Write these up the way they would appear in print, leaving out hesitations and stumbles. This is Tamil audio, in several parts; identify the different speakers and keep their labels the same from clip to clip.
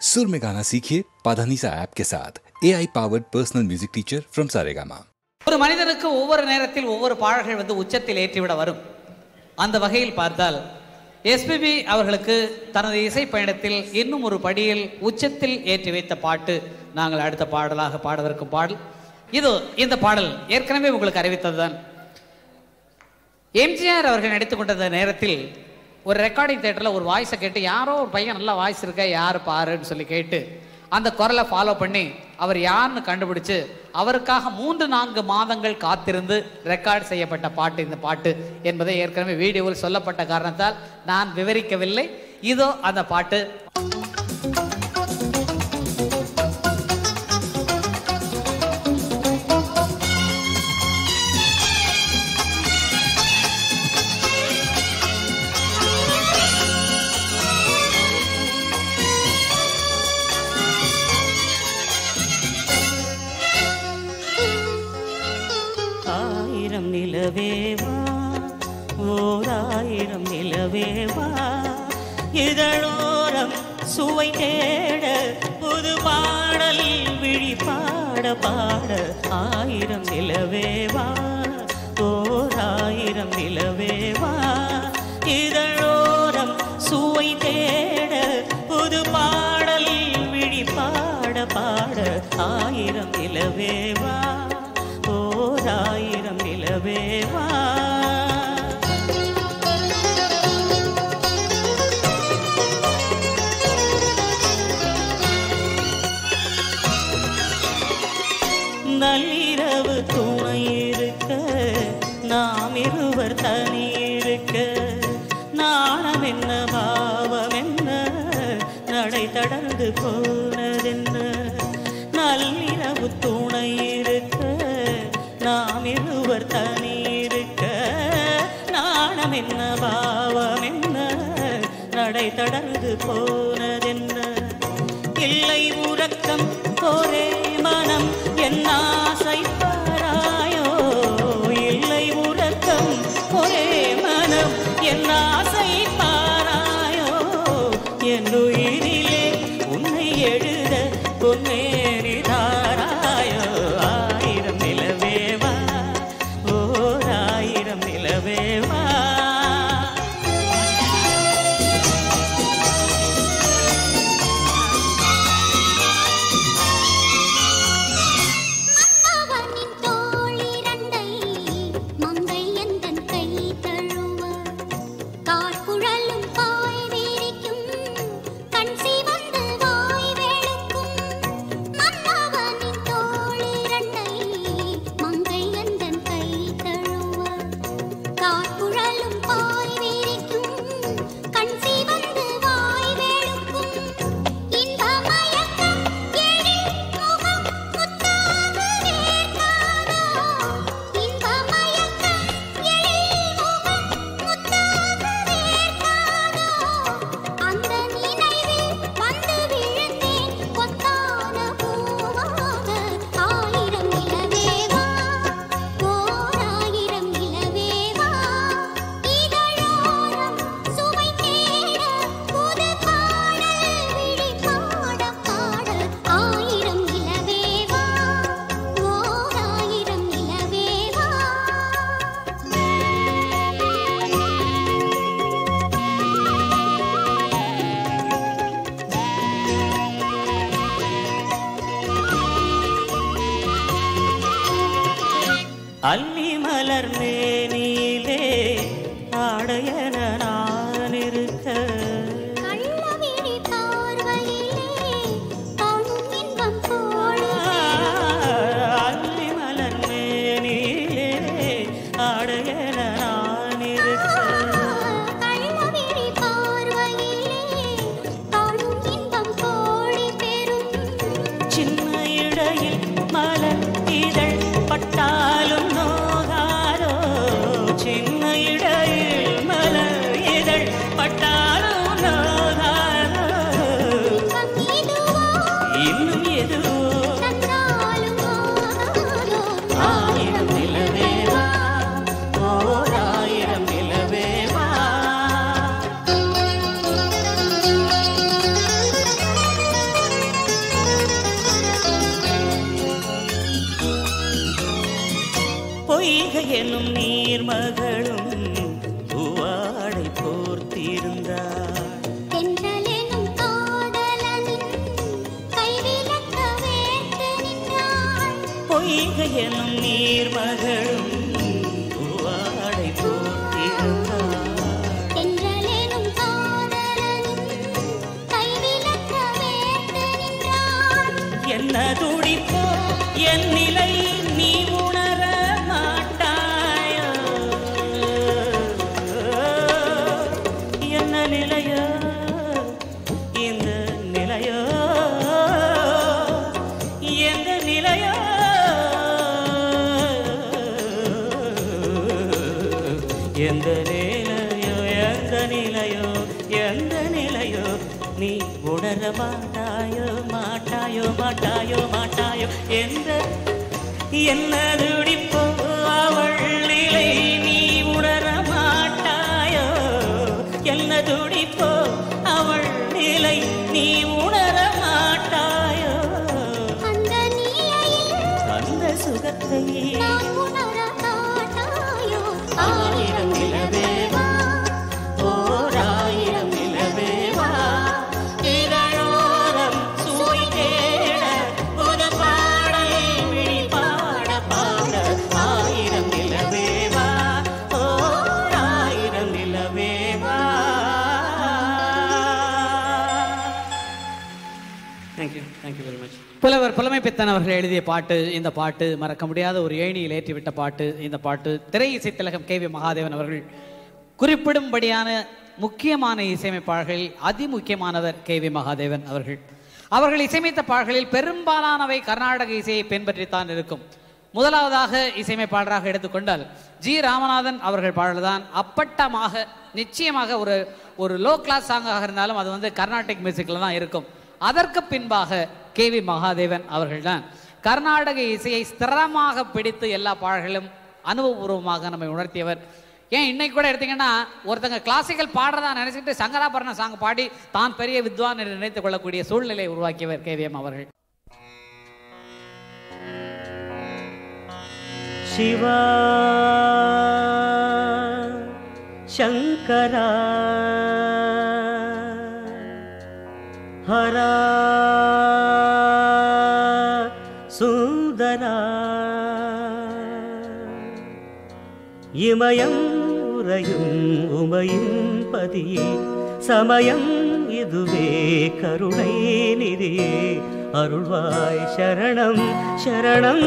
Speaker 1: सुर में गाना सीखिए पाधानीसा ऐप के साथ AI powered personal music teacher from Saregama.
Speaker 2: ஒரு மனிதனுக்கு ஒவ்வொரு நேரத்தில் ஒவ்வொரு பாடல்கள் வந்து உச்சத்தில் ஏற்றிவிட வரும். அந்த வகையில் பார்த்தால் எஸ்பிபி அவர்களுக்கு தனது இசை பயணத்தில் இன்னும் ஒரு படியில் உச்சத்தில் ஏற்றி வைத்த பாட்டு நாங்கள் அடுத்த பாடலாக பாடவிருக்கும் பாடல் இது. இந்த பாடல் ஏற்கனவே உங்களுக்கு அறிவித்ததுதான். எம்ஜிஆர் அவர்கள் நடித்துக் கொண்ட நேரத்தில் ஒரு ரெக்கார்டிங் தியேட்டரில் ஒரு வாய்ஸை கேட்டு யாரோ ஒரு பையன் நல்லா வாய்ஸ் இருக்கா யார் பாருன்னு சொல்லி கேட்டு அந்த குரலை ஃபாலோ பண்ணி அவர் யாருன்னு கண்டுபிடிச்சு அவருக்காக 3-4 மாதங்கள் காத்திருந்து ரெக்கார்ட் செய்யப்பட்ட பாட்டு இந்த பாட்டு என்பதை ஏற்கனவே வீடியோவில் சொல்லப்பட்ட காரணத்தால் நான் விவரிக்கவில்லை. இதோ அந்த பாட்டு.
Speaker 3: நிலவேவா ஓராயிரம் நிலவேவா இதழோரம் சுவை தேட புது பாடல் விழி பாட பாட ஆயிரம் நிலவேவா ஓராயிரம் நிலவேவா இதழோரம் சுவை தேட புது பாடல் விழி பாட பாட ஆயிரம் நிலவேவா ஓராயிரம் நிலவேவா. நள்ளிரவு துணை இருக்க நாம் இருவர் தனி இருக்க நாணம் என்ன பாவம் என்ன நடை தடர்ந்து போனதென்ன. நள்ளிரவு துணை இருக்க நாம் இருவர் தனி இருக்க நாணம் என்ன பாவம் என்ன நடை தடர்ந்து போனதென்ன. இல்லை உறக்கம் ஒரே மனம் என் ஆசை பாராயோ இல்லை உறக்கம் ஒரே மனம் என் ஆசை பாராயோ என் உயிரிலே உன்னை எழுத பொன்னேறி தாராயோ. ஆயிரம் நிலவேவா ஓராயிரம் நிலவேவா. அல்லி மலர் மேனிலே ஆடையன நான் இருக்க
Speaker 4: கள்ளவிழி பார்வையிலே காணும் இன்பம் போலே.
Speaker 3: அல்லி மலர் மேனிலே ஆடையன நான் இருக்க
Speaker 4: கள்ளவிழி பார்வையிலே காணும் இன்பம் போலே பெரும்.
Speaker 3: சின்ன இடையில் மலர் இதழ் பட்டாலும் நோகாரோ எனும் நீர்மகளும் பூவாடை போர்த்திருந்தாள்.
Speaker 4: தென்றலெனும் காதலனின் கைவிலக்க வேண்டு நின்றாள்.
Speaker 3: பொய்கை எனும் நீர்மகளும் பூவாடை போர்த்திருந்தாள்.
Speaker 4: தென்றலெனும் காதலனின் கைவிலக்க வேண்டு நின்றாள்.
Speaker 3: என்ன துடிப்போ என் நிலை நீ உணர மாட்டாயோ? என்ன நிலையோ இந்த நிலையோ? எந்த நிலையோ? எந்த நிலையோ? எந்த நிலையோ? எந்த நிலையோ? நீ உணர மாட்டாயோ மாட்டாயோ மாட்டாயோ மாட்டாயோ? எந்த என்ன துடிப்போ அவள் நிலை நீ உணர மாட்டாயோ? என்ன துடிப்போ அவள் நிலை நீ உணர மாட்டாயோ?
Speaker 4: அந்த நிலையில்
Speaker 3: அந்த சுகத்தை
Speaker 4: நான் உணர மாட்டாயோ?
Speaker 3: ஆயிரம் நிலவே வா, ஓர் ஆயிரம் நிலவே வா, இதழோரம் சுவை தேட புது பாடல் விழி பாட பாட. ஆயிரம் நிலவே வா, ஓர் ஆயிரம் நிலவே வா. Thank you very much.
Speaker 2: புலவர் புலமை பித்தன் அவர்கள் எழுதிய பாட்டு. இந்த பாட்டு மறக்க முடியாத ஒரு ஏணியில் ஏற்றிவிட்ட பாட்டு. இந்த பாட்டு திரை இசை திலகம் KV மகாதேவன் அவர்கள் குறிப்பிடும்படியான முக்கியமான இசையமைப்பாளர்களில் அதிமுக்கியமானவர் KV மகாதேவன் அவர்கள். அவர்கள் இசையமைத்த பாடல்களில் பெரும்பாலானவை கர்நாடக இசையை பின்பற்றித்தான் இருக்கும். முதலாவதாக இசையமைப்பாளராக எடுத்துக்கொண்டால் G. ராமநாதன் அவர்கள் பாடல்தான் அப்பட்டமாக நிச்சயமாக ஒரு லோ கிளாஸ் சாங்காக இருந்தாலும் அது வந்து கர்நாடிக் மியூசிக்கில் தான் இருக்கும். அதற்கு பின்பாக KV மகாதேவன் அவர்கள்தான் கர்நாடக இசையை ஸ்திரமாக பிடித்து எல்லா பாடல்களும் அனுபவபூர்வமாக நம்மை உணர்த்தியவர். ஏன் இன்னைக்கு கூட எடுத்தீங்கன்னா ஒருத்தங்க கிளாசிக்கல் பாடுறதா நினைச்சிட்டு சங்கராபரண சாங் பாடி தான் பெரிய வித்வான் என்று நினைத்துக் கொள்ளக்கூடிய சூழ்நிலையை உருவாக்கியவர் KVM அவர்கள்.
Speaker 3: சிவா சங்கரா ஹரா சுந்தரா இமயம் உறையும் உமையும் பதியே சமயம் இதுவே கருணை நிதியே அருள்வாய் சரணம் சரணம்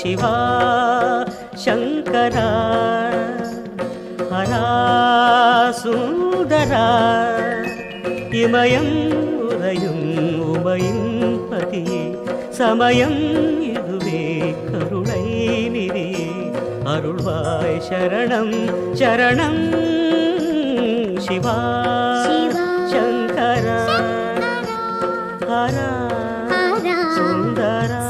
Speaker 3: சிவா சங்கரா ஹரா சுந்தரா இமயம் உறையும் உமையும் பதியே சமயம் இதுவே கருணை நிதியே அருள்வாய் சரணம் சரணம் சிவா சங்கரா ஹரா சுந்தரா.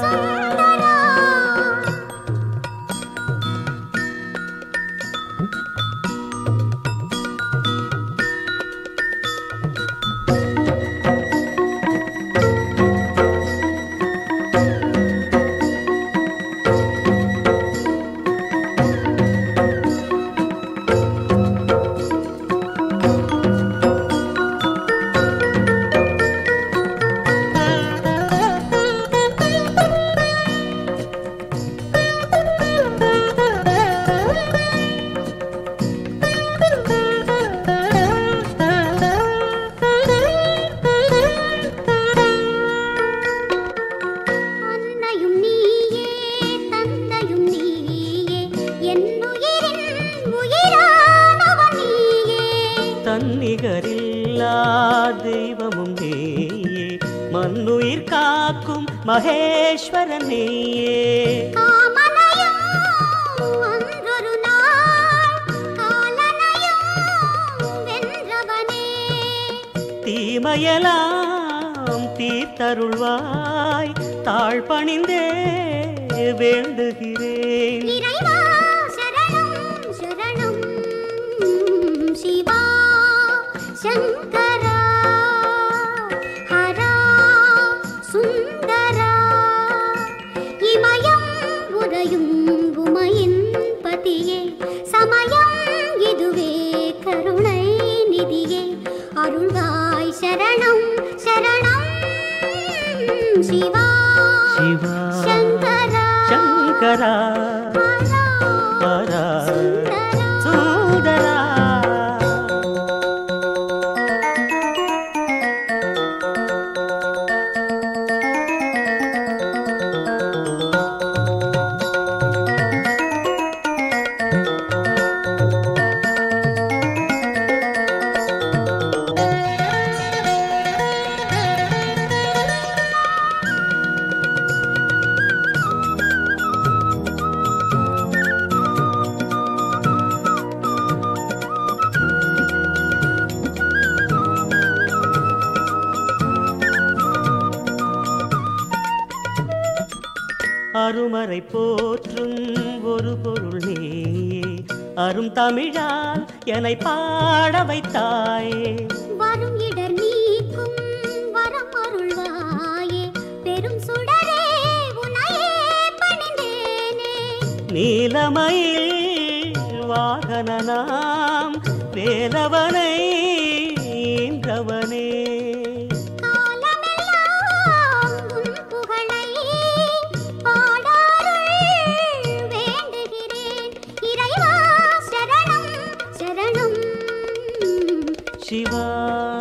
Speaker 3: தன்னிகரில்லா தெய்வமும் நீயே மண்ணுயிர் காக்கும் மகேஸ்வரன் நீயே தீமையெல்லாம் தீர்த்தருள்வாய் தாழ் பணிந்தே வேண்டுகிறேன்
Speaker 4: சிவா சங்கரா ஹரா சுந்தரா இமயம் உறையும் உமையின் சிவா
Speaker 3: சிவா
Speaker 4: சங்கரா
Speaker 3: சங்கரா
Speaker 4: ஹரா
Speaker 3: ஹரா
Speaker 4: சுந்தரா
Speaker 3: சுந்தரா. அருமறை போற்றும் ஒரு பொருள் நீயே, அரும் தமிழால் என்னை பாட வைத்தாயே.
Speaker 4: வரும் இடர் நீக்கும் வரம் அருள்வாயே, பெரும் சுடரே உன்னையே பணிந்தேனே.
Speaker 3: நீலமயில் வாகனனாம் வேலவனை ஈன்றவனே.
Speaker 4: காலமெல்லாம் உன் புகழை பாடாருள் வேண்டுகிறேன். இறைவா சரணம் சரணம்.
Speaker 3: சிவா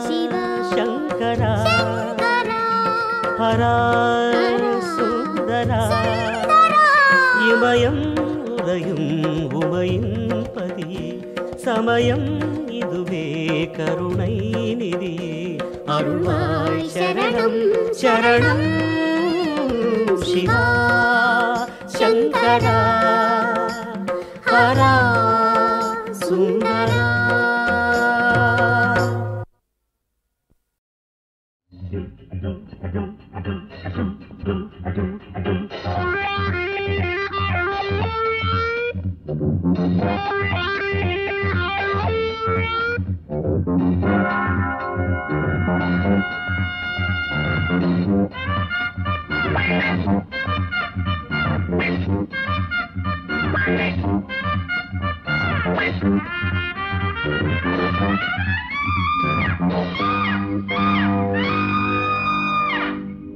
Speaker 4: சிவா
Speaker 3: சங்கரா
Speaker 4: சங்கரா
Speaker 3: ஹரா
Speaker 4: ஹரா
Speaker 3: சுந்தரா.
Speaker 4: சுந்தரா.
Speaker 3: இமயம் உறையும் உமையின் பதியே, சமயம் இதுவே கருணை நிதியே. அருள்வாய் சரணம் சரணம். சிவா சங்கரா ஹரா சுந்தரா.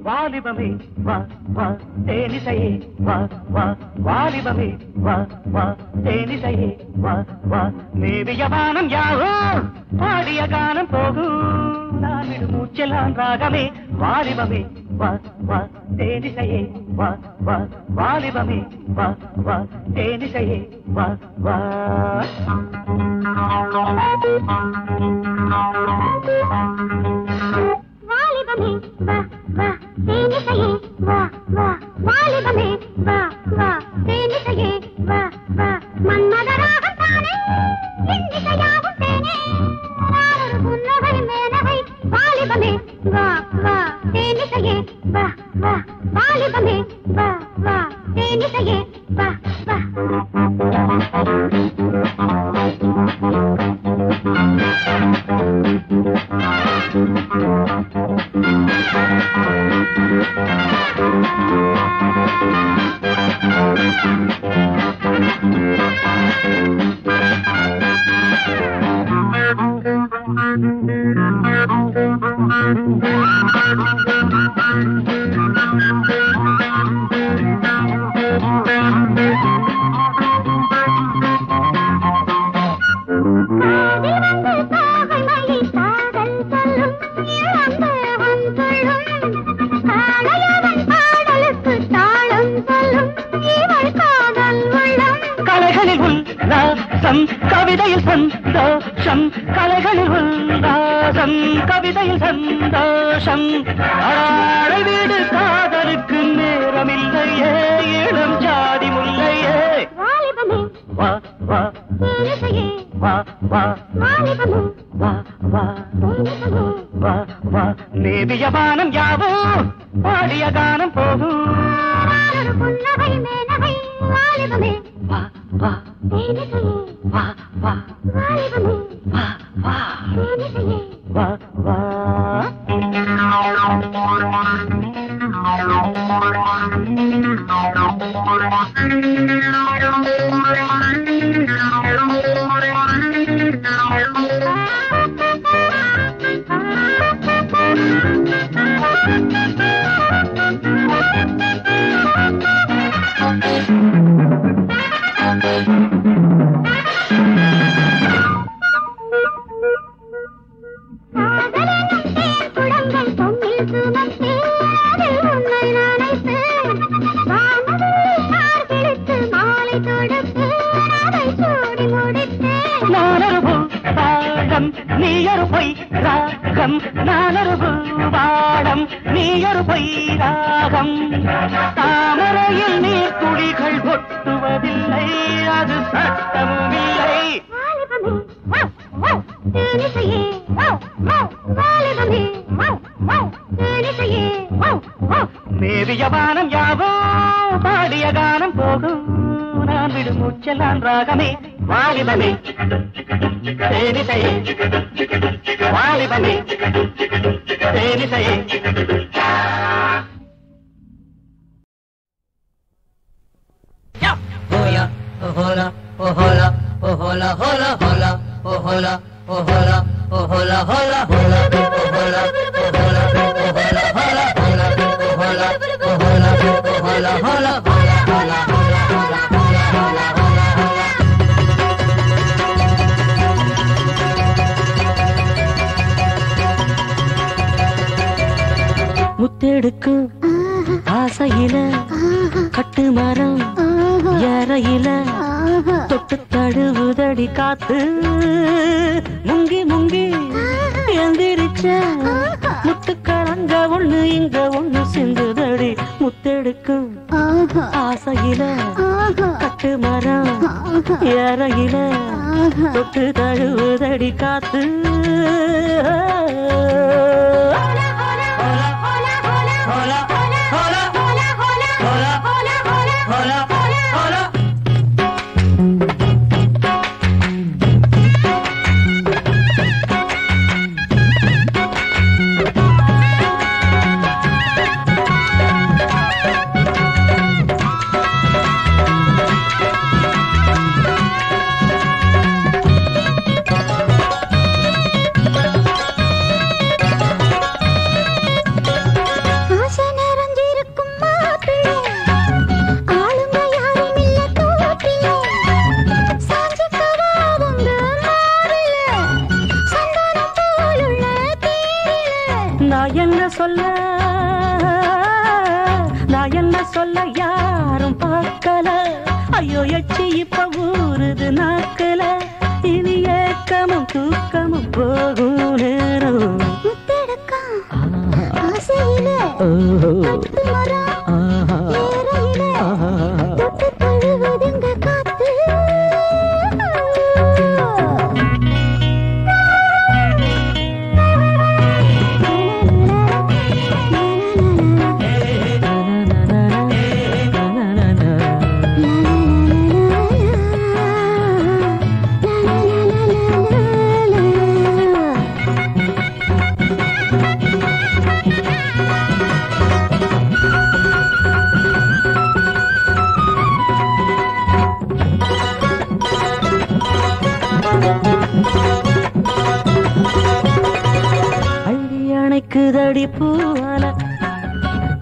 Speaker 3: வாலிபமே வா வா தேனிசையே வா வா, வாலிபமே வா வா தேனிசையே வா வா. மேவிய வானம் யாவோ பாடிய கானம் போகும், நான் விடும் மூச்செல்லாம் ராகமே. வாலிபமே வா வா தேனிசையே வா வா, வாலிபமே வா வா தேனிசையே வா வா.
Speaker 4: வாலிபமே வா வா தேனிசையே வா வா, வாலிபமே வா வா தேனிசையே வா வா. மன்மதராகம் தானே இன்னிசையாகும் தேனே, யாரொரு புன்னகை மேனகை. வாலிபமே வா வா தேனிசையே வா வா, வாலிபமே வா வா தேனிசையே வா வா.
Speaker 3: கலைகளில் உல்லாசம் கவிதையில் சந்தோஷம், கலைகளில் உல்லாசம் கவிதையில் சந்தோஷம். ஆளை வீடு காதலுக்கு நேரமில்லையே, இளம் ஜாதி முல்லையே.
Speaker 4: வாலிபமே
Speaker 3: வா வா
Speaker 4: தேனிசையே
Speaker 3: வா வா
Speaker 4: வாலிபமே
Speaker 3: வா வா
Speaker 4: தேனிசையே
Speaker 3: வா வா. மேவிய வானம் யாவோ பாடிய கானம் போகும்,
Speaker 4: யாரொரு புன்னகை மேனகை. வாலிபமே
Speaker 3: வா வா
Speaker 4: தேனிசையே
Speaker 3: வா வா
Speaker 4: வாலிபமே
Speaker 3: வா வா
Speaker 4: தேனிசையே
Speaker 3: வா வா. தாளம் நீ ஒரு பொய்ராகம் தாமரையில் நீர் துளிகள் கொட்டுவதில்லை அது சட்டமும் இல்லை மேவிய வானம் யாவோ பாடிய கானம் போகும் நான் விடும் மூச்செல்லாம் ராகமே வாலிபமே தேனிசையே வாலிபமே தேனிசையே
Speaker 5: Hola, hola, hola, hola, hola, hola, hola, hola, hola, hola, முத்தெடுக்கும் ஆசையில கட்டு மரம் ஏறையில தொட்டு தழுவுதடி காத்து முங்கி முங்கி எந்திரிச்ச முத்துக்களங்க ஒண்ணு இங்க ஒண்ணு சிந்துதடி முத்தெடுக்கும் ஆசையில கட்டு மரம் ஏறையில தொட்டு தழுவுதடி காத்து நான் என்ன சொல்ல யாரும் பார்க்கல ஐயோ எச்சி இப்ப ஊறுது நாக்கல இனி ஏக்கமும் தூக்கமும் போகும் நேரம் அணைக்குதடி பூவால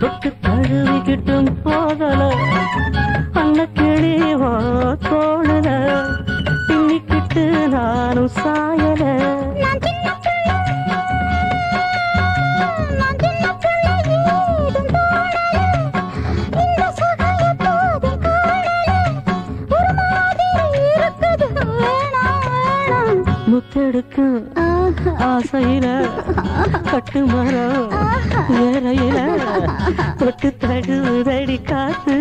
Speaker 5: தொட்டு தழுவிக்கிட்டும் போதல அன்ன கிளிவோ தோணுல பின்னிக்கிட்டு நானும் சாயல முத்தெடுக்கும் ஆசையில கட்டு மரம் ஏறையில தொட்டு தடுதடி காத்து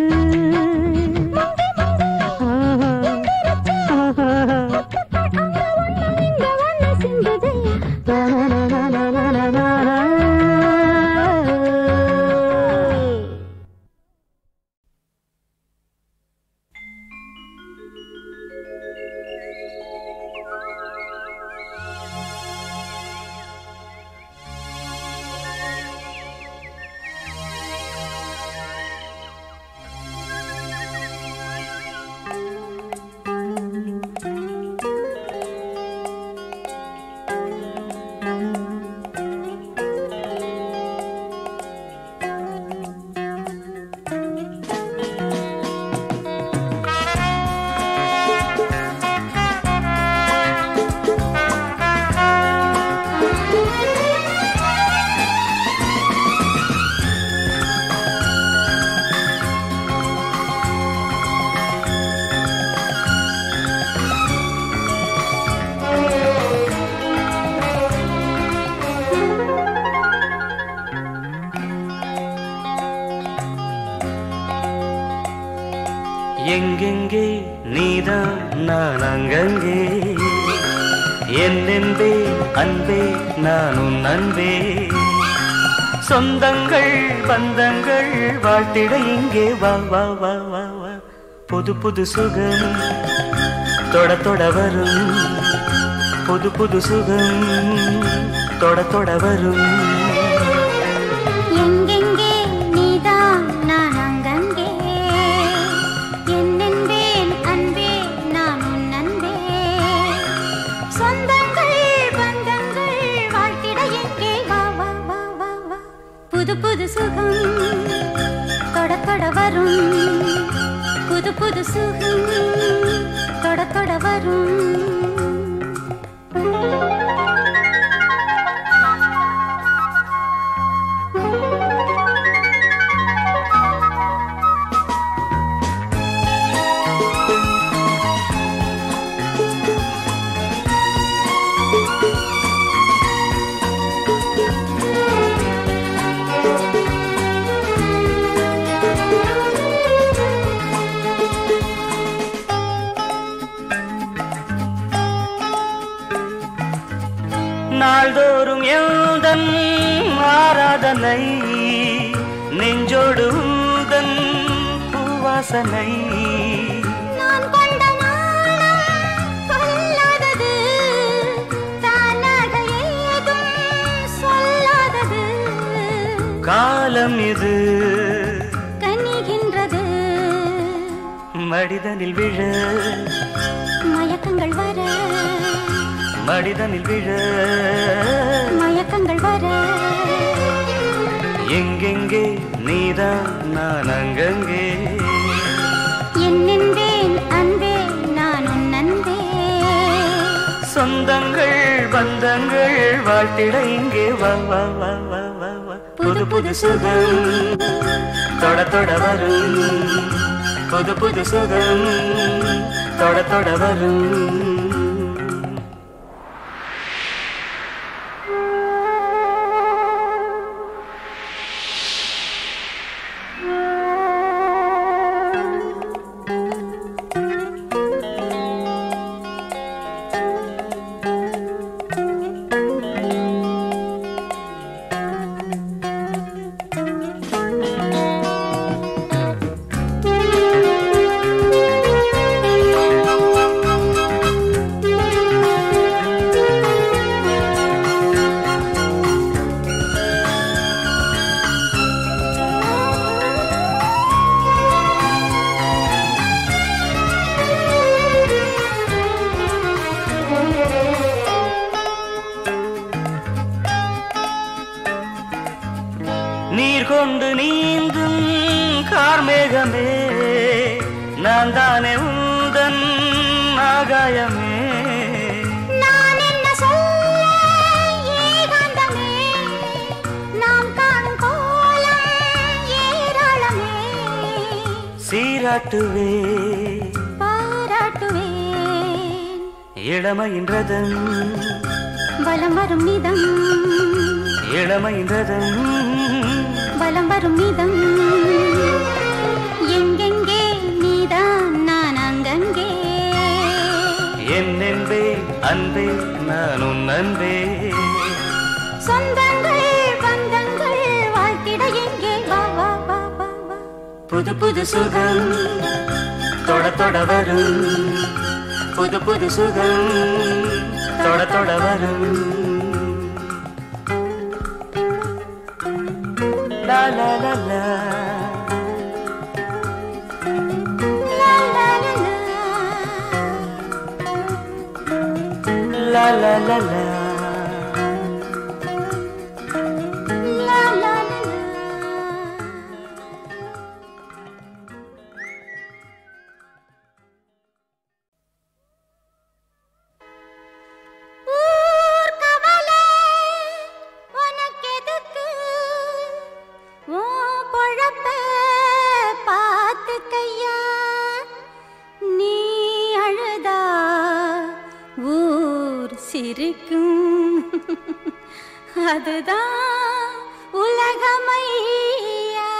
Speaker 3: எங்கெங்கே நீதான் நான் அங்கங்கே என்னென்பே அன்பே நான் உன் அன்பே சொந்தங்கள் பந்தங்கள் வாழ்த்திட இங்கே வா வா வா வா வா புது புது சுகம் தொட தொட வரும் புது புது சுகம் தொட தொட வரும்
Speaker 4: எங்கெங்கே நீதான் நான் அங்கங்கே என்னென்பேன் அன்பே நான் உன் அன்பே சொந்தங்கள் பந்தங்கள் வாழ்த்திட எங்கே வா வா வா வா வா புது புது சுகம் தொட தொட வரும் புது புது சுகம் தொட தொட வரும்
Speaker 3: நாள்தோறும் எந்தன் ஆராதனை நெஞ்சோடு உந்தன் பூவாசனை
Speaker 4: நான் கொண்ட நாளும் கொல்லாதது தானாக ஏதும் சொல்லாதது
Speaker 3: காலம் இது
Speaker 4: கனிகின்றது
Speaker 3: மடிதனில் விழ
Speaker 4: மயக்கங்கள் வர
Speaker 3: மடிதனில் விழ
Speaker 4: மயக்கங்கள் வர
Speaker 3: எங்கெங்கே நீதான் நான் அங்கங்கே
Speaker 4: என்னென்பேன் அன்பே நான் உன் அன்பே
Speaker 3: சொந்தங்கள் பந்தங்கள் வாழ்த்திட இங்கே வா வா வா வா வா வா புது புது சுகம் தொட தொட வரும் புது புது சுகம் தொட தொட வரும் நீர் கொண்டு நீந்தும் கார்மேகமே நான் தானே உந்தன் ஆகாயமே
Speaker 4: நான் என்ன சொல்ல ஏகாந்தமே நாம் காணும் கோலம் ஏராளமே
Speaker 3: சீராட்டுவே
Speaker 4: பாராட்டுவேன்
Speaker 3: இளமையின் ரதம்
Speaker 4: வலம் வரும் நிதம்
Speaker 3: இளமையின் ரதம்
Speaker 4: வலம் வரும் நிதம் எங்கெங்கே நீதான் நான் அங்கங்கே
Speaker 3: என்னென்பே அன்பே நான் உன் அன்பே
Speaker 4: சொந்தங்கள் பந்தங்கள் வாழ்த்திட எங்கே வா வா வா வா வா
Speaker 3: புது புது சுகம் தொட தொட வரும் புது புது சுகம் தொட தொட வரும் லா லா லா லா
Speaker 4: லா லா லா
Speaker 3: லா லா லா லா
Speaker 4: லா லா லா ஊர் கவலை உனக்கெதுக்கு உன் பொழப்ப பார்த்துக்கையா நீ அழுதா ஊர் சிரிக்கும் அதுதான் உலகமையா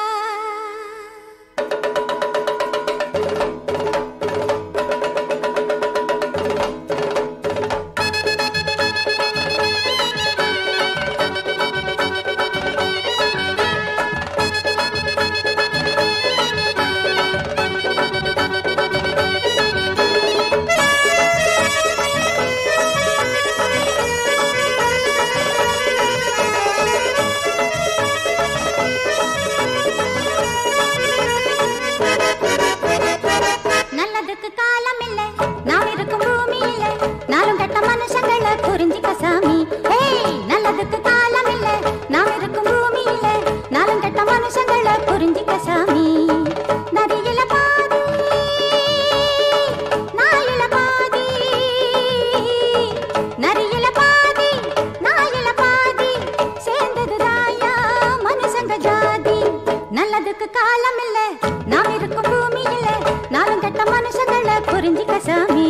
Speaker 4: மனுஷங்களை புரிஞ்சுக்க சாமி. நரியில பாதி நாயில பாதி, நரியில பாதி நாயில பாதி, சேர்ந்தது தாயா மனுஷங்க ஜாதி. நல்லதுக்கு காலம் இல்ல, நாம் இருக்கும் பூமி இல்ல, நாளும் கெட்ட மனுஷங்களை புரிஞ்சுக்க சாமி.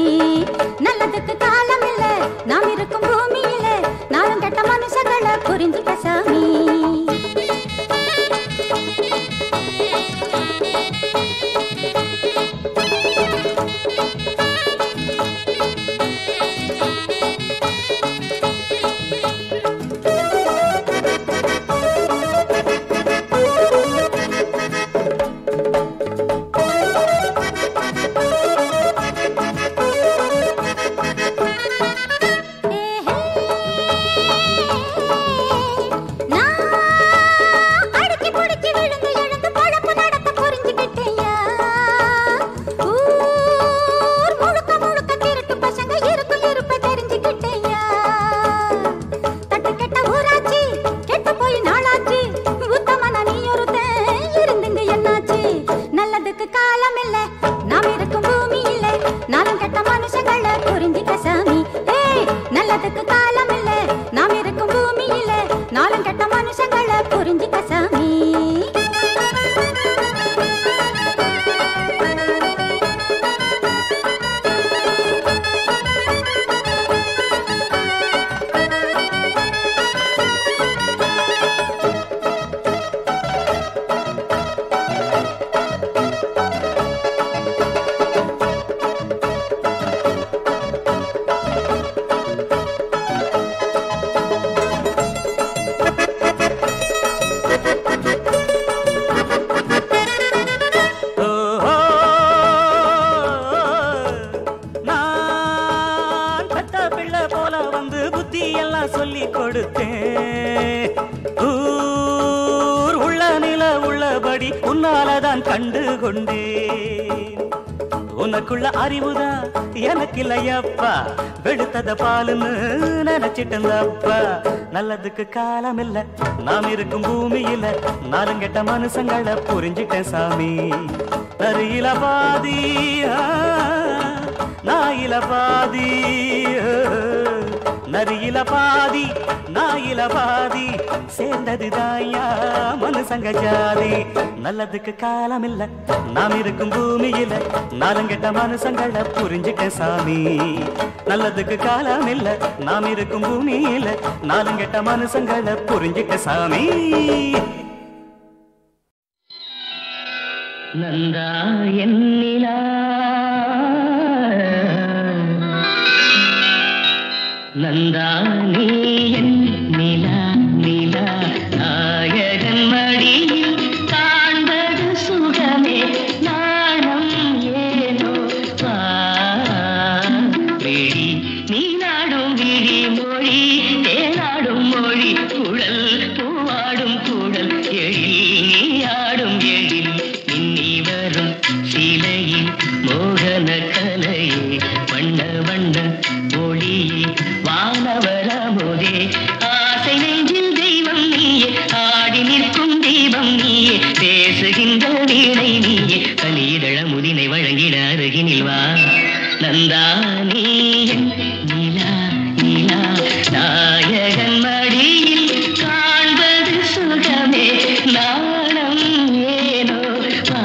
Speaker 4: நல்லதுக்கு காலம் இல்ல, நாம் இருக்கும் பூமி இல்ல, நாளும் கெட்ட மனுஷங்களை புரிஞ்சுக்க சாமி.
Speaker 3: உனக்குள்ள அறிவுதான் எனக்கு இல்லையப்பா, வெளுத்தத பாலுன்னு நினைச்சிட்டப்பா. நல்லதுக்கு காலம் இல்ல, நாம் இருக்கும் பூமியில, நாளும் கெட்ட மனுஷங்களை புரிஞ்சிட்டேன் சாமி. நரியில பாதி நாயில பாதி, நரியில பாதி நாயில பாதி, சேர்ந்தது தாயா மனுஷங்க ஜாதி. நல்லதுக்கு காலம் இல்ல, நாம் இருக்கும் பூமியில, நாளும் கெட்ட மனுஷங்களை புரிஞ்சுக்க சாமி. நல்லதுக்கு காலம் இல்ல, நாம் இருக்கும் பூமியில, நாளும் கெட்ட மனுஷங்களை புரிஞ்சுக்க சாமி. நந்தா என்னிலா நந்தா நீ என் நிலா நிலா, நாயகன் மடியில் காண்பது சுகமே, நாணம் ஏனோ விழி நீ நாடும் விழி மொழி, தேனாடும் மொழி குழல், பூவாடும் குழல் எழில், நீ ஆடும் எழில், இன்னி வரும் சிலையில் மோகன கலையே, வண்ண வண்ண ஒளியே, வானவரமுதே, ஆசை நெஞ்சில் தெய்வம் நீயே, ஆடி நிற்கும் தெய்வம் நீயே, பேசுகின்ற வீணை நீயே, கலிதழ முதினை வழங்கிட அருகினில் வா. நந்தா நீ நிலா நிலா, நாயகன் மடியில் காண்பது சுகமே, நாணம் ஏனோ வா.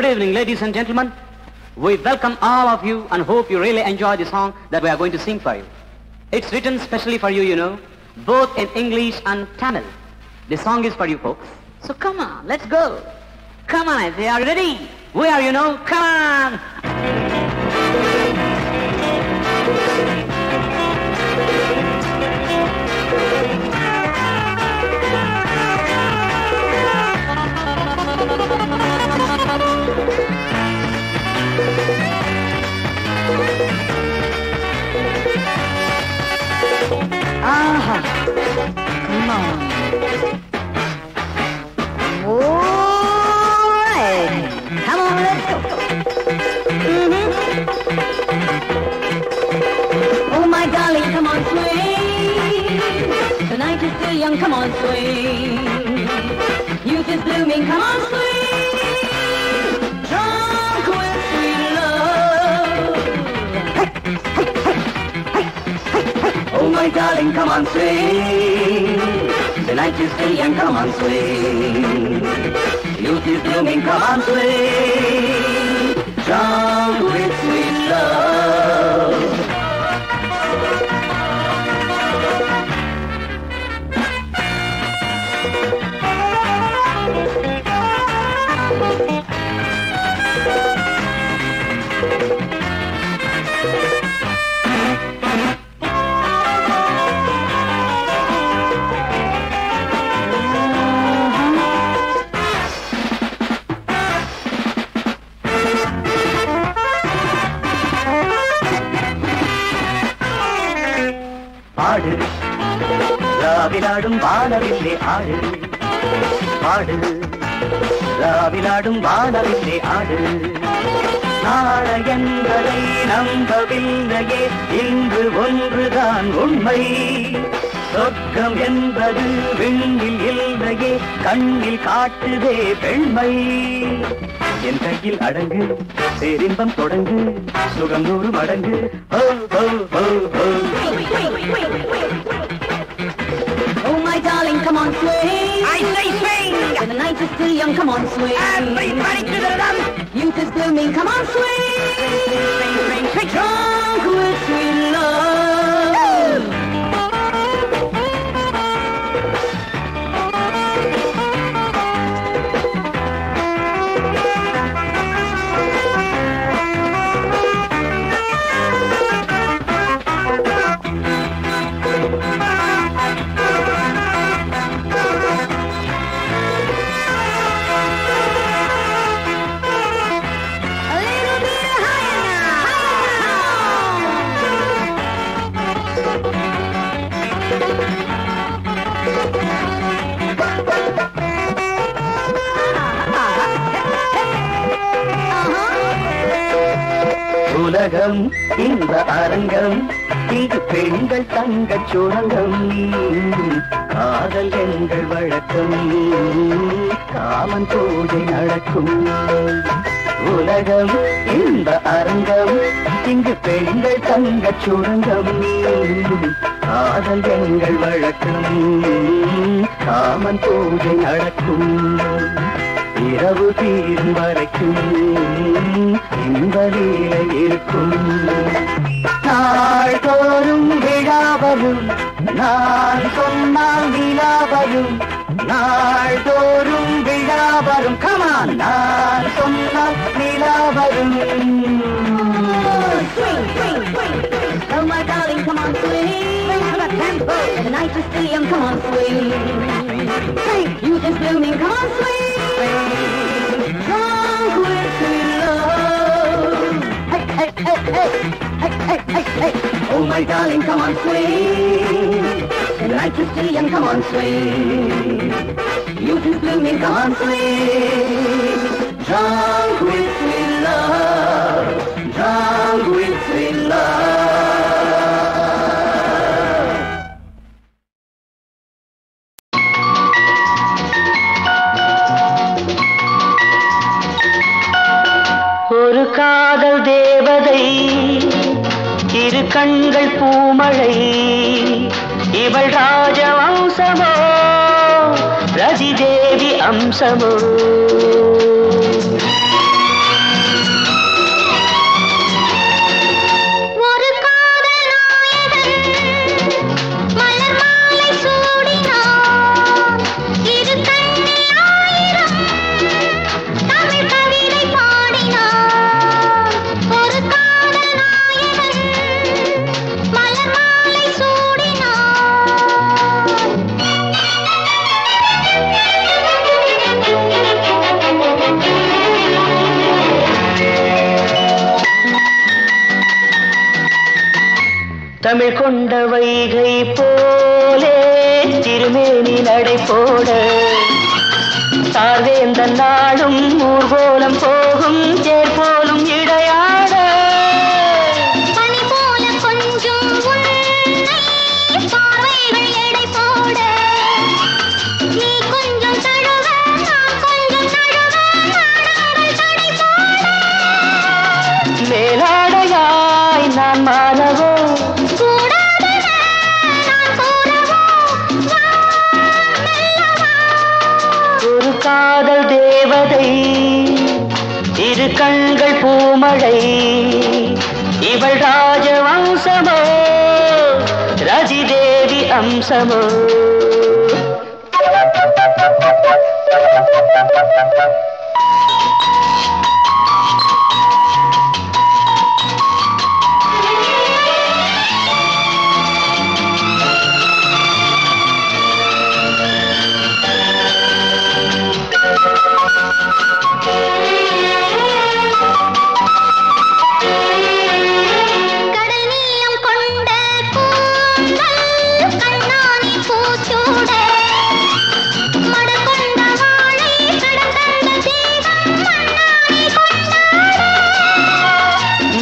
Speaker 3: evening, ladies and gentlemen. We welcome all of you and hope you really enjoy the song that we are going to sing for you. It's written specially for you, you know, both in English and Tamil. The song is for you folks. So come on, let's go. Come on, I say, are you ready? We are, you know, come on. Aha, come on. All right, come on, let's go. Oh my darling, come on, swing. The night is still young, come on, swing. Youth is blooming, come on, swing. Drunk with sweet love. Oh my darling, come on, swing. The night is still young, come on, swing. Youth is blooming, come on, swing. Drunk with sweet love. ஆடு ராவிலாடும் வானவில்லே ஆடு ஆடு ராவிலாடும் வானவில்லே ஆடு நாளை என்பதை நம்பவில்லையே இன்று ஒன்றுதான் உண்மை சொர்க்கம் என்பது விண்ணில் இல்லையே கண்ணில் காட்டுதே பெண்மை என் கையில் அடங்கு பேரின்பம் தொடங்கு சுகம் 100 மடங்கு ஹோ ஹோ ஹோ ஹோ. Oh my darling, come on swing. I say swing. When the night is still young, come on swing. Everybody to the run. Youth is blooming, come on swing. Swing, swing, swing, swing. Drunk with sweet love. உலகம் இந்த அரங்கம் இங்கு பெண்கள் தங்கச் சுரங்கம் காதல் எங்கள் வழக்கம் காமன் பூஜை நடக்கும் உலகம் இந்த அரங்கம் இங்கு பெண்கள் தங்கச் சுரங்கம் காதல் எங்கள் வழக்கம் காமன் பூஜை நடக்கும் இரவு தீரும் வரைக்கும் இந்த லீலை இருக்கும் நாள்தோறும் விழாவரும் நான் சொன்னால் விழாவரும் நாள்தோறும் விழாவரும் கமான் நான் சொன்னால் விழாவரும். Oh my darling, come on swing. Swing to the tempo. The night is still young, come on swing. Swing, youth is blooming, come on swing. Drunk with sweet love. Hey, hey, hey, hey, hey, hey, hey, hey. Oh my darling, come on swing. The night is still young, come on swing. Youth is blooming, come on swing. Drunk with sweet love. Drunk with sweet love. ஒரு காதல் தேவதை இரு கண்கள் பூமழை இவள் ராஜவம்சமோ ரதி தேவி அம்சமோ தமிழ் கொண்ட வைகை போலே திருமேனி நடை போட சார்வேந்த நாடும் ஊர்கோலம் போகும் தேர் போலும் இடையாட
Speaker 4: பனி போல கொஞ்சம் பார்வைகள் எடை போட நீ கொஞ்சம் தழுவ நான் கொஞ்சம் தழுவ தடை போட
Speaker 3: மேலாடையாய் நான் மாறவோ ஒரு காதல் தேவதை இரு கண்கள் பூமழை இவள் ராஜவம்சமோ ரஜிதேவி அம்சமோ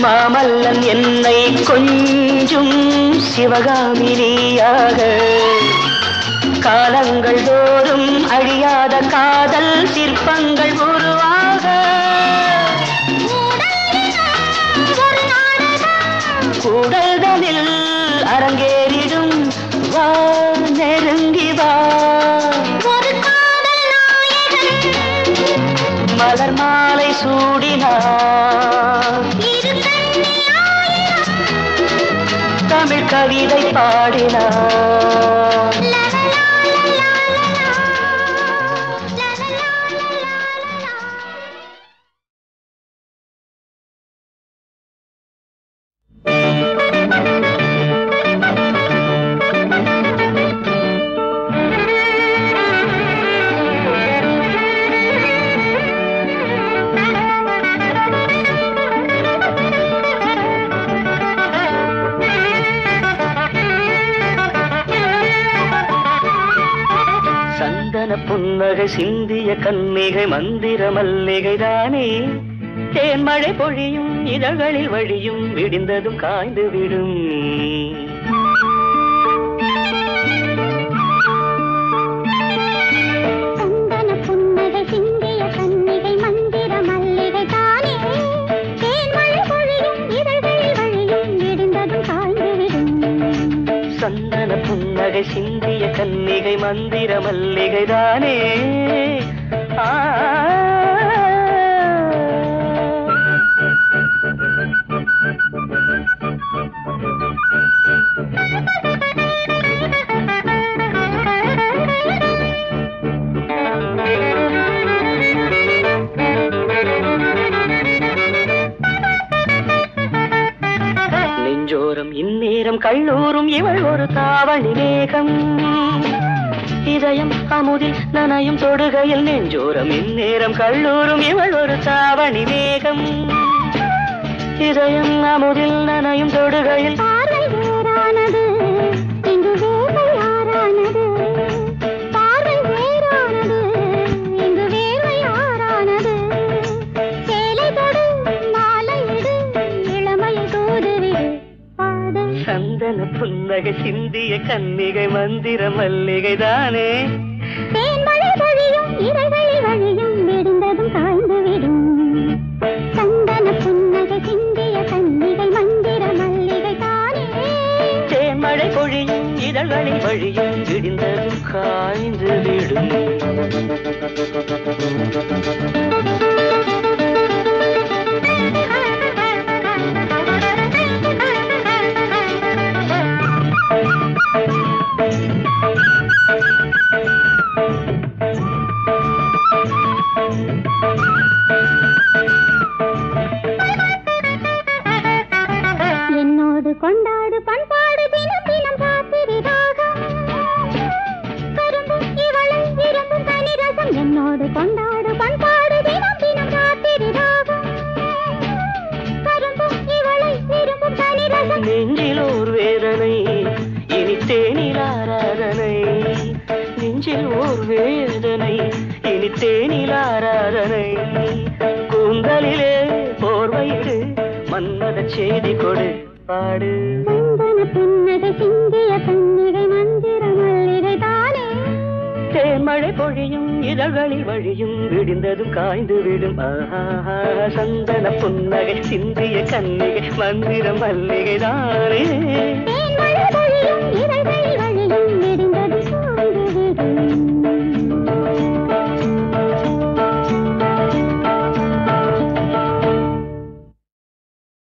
Speaker 3: மாமல்லன் என்னை கொஞ்சும் சிவகாமினியாக காலங்கள் தோறும் அழியாத காதல் சிற்பங்கள் உருவாக கூடல்களில் அரங்கேறிடும் வா நெருங்கி வா மலர் மாலை சூடினார் தமிழ் கவிதை பாடினார் புன்னகை சிந்திய கன்னிகை மந்திர மல்லிகை தானே தேன்மழை பொழியும் இதழ்களில் வழியும் விடிந்ததும் காய்ந்து விடும்
Speaker 4: சந்தன புன்னகை சிந்திய கன்னிகை மந்திர மல்லிகை தானே தேன்மழை பொழியும் இதழ்களில் வழியும் விடிந்ததும் காய்ந்து விடும்
Speaker 3: சந்தன புன்னகை சிந்திய கன்னிகை மந்திர மல்லிகை தானே நெஞ்சோரம் இந்நேரம் கல்லூரும் இவள் ஒரு தாவணி மேகம் இதயம் அமுதில் நனையும் தொடுகையில் நெஞ்சோரம் இந்நேரம் கல்லூரும் இவள் ஒரு தாவணி மேகம் இதயம் அமுதில் நனையும் தொடுகையில்
Speaker 4: பார்வை வேறானது இங்கு வேர்வை ஆறானது பார்வை வேறானது இங்கு வேர்வை ஆறானது சேலை தொடு மாலை இடு இளமையை தூதுவிடு பாடு
Speaker 3: சந்தன புன்னகை சிந்திய கன்னிகை மந்திர மல்லிகை தானே
Speaker 4: தேன்மழை பொழியும் இதழ்களில் வழியும் விடிந்ததும் காய்ந்து விடும் சந்தன புன்னகை சிந்திய கன்னிகை மந்திர மல்லிகை தானே
Speaker 3: தேன்மழை பொழியும் இதழ்களில் வழியும் விடிந்ததும் காய்ந்து விடும்
Speaker 4: என்னோடு கொண்டாடு பண்பாடு தினம் தினம் ராத்திரி ராகம் கரும்பும் இவளை விரும்பும் தனி ரசம் என்னோடு கொண்டாடு பண்பாடு தினம் தினம் ராத்திரி ராகம் கரும்பும் இவளை விரும்பும் தனி ரசம்
Speaker 3: நெஞ்சில் ஓர் வேதனை பாடு.
Speaker 4: சந்தன புன்னகை சிந்திய கன்னிகை மந்திர மல்லிகை தானே.
Speaker 3: தேன்மழை பொழியும் இதழ்களில் வழியும் விடிந்ததும் காய்ந்து விடும். ஆஹா சந்தன புன்னகை சிந்திய கன்னிகை மந்திர மல்லிகை தானே.
Speaker 4: தேன்மழை